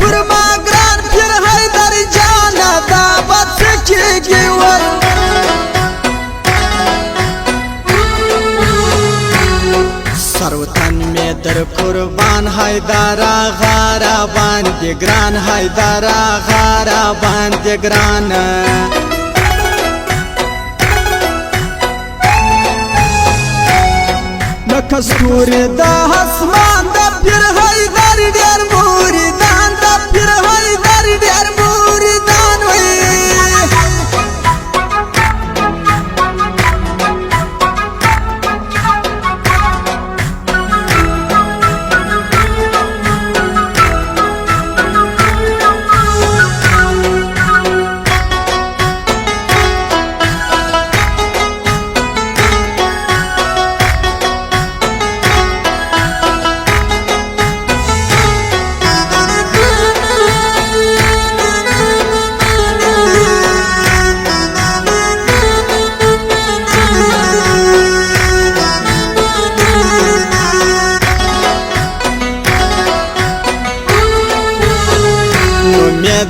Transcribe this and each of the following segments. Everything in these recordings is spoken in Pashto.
فرما گران پیر حیدر جانا دا بس کی ور سروتن میں در قربان حیدرا غارا باندې گران حیدرا غارا باندې گران کستوری دا اسمان دا پیر حیدر ډیر مریدان دا پیر حیدر ډیر مریدان وی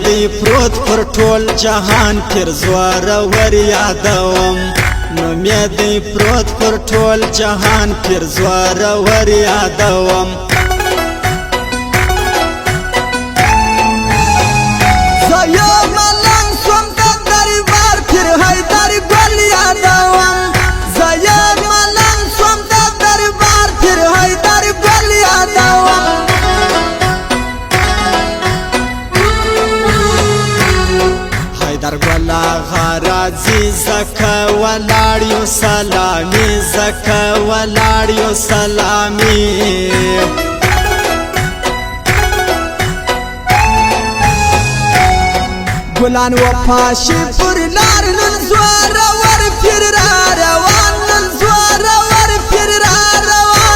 دی پروت پر ټول جهان پیر زوار ور یادوم نو مې دی پروت پر ټول جهان پیر زوار ور یادوم زیا ملنګ سوم د دربار پیر حیدر ګل یادوم زیا ملنګ سوم د دربار پیر حیدر ګل یادوم در گلا غرازی زکا ولاړیو سلامی زکا ولاړیو سلامی ګلان و پاشي پر لار نن زوار ور پیر را روان نن زوار ور پیر را روان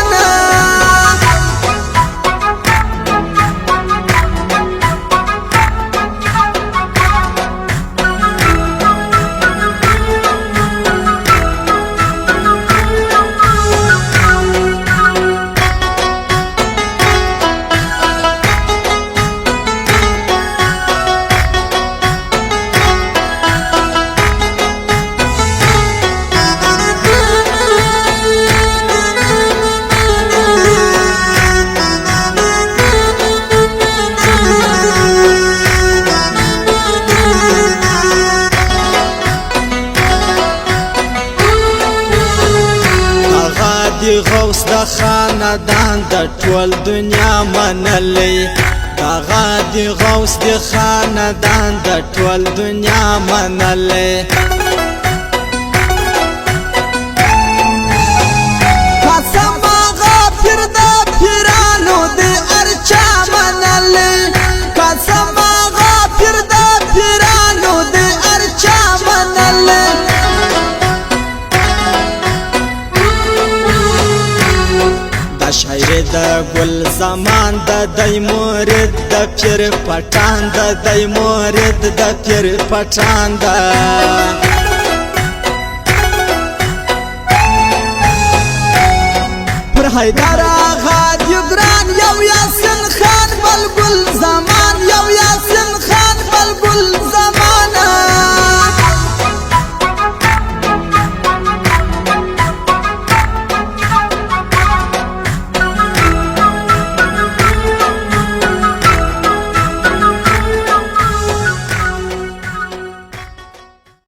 دی غوث د خاندان د ټول دنیا منلی دغه دی غوث د خاندان د ټول دنیا منلی قسم غافر د پیرانو د ارچا منلی قسم غافر د پیرانو د ارچا منلی شاعر د ګل زمان د دای مورد د پیر پټان د دای مورد د پیر پټان د پر حیدر آغا دی ګران یو یاسر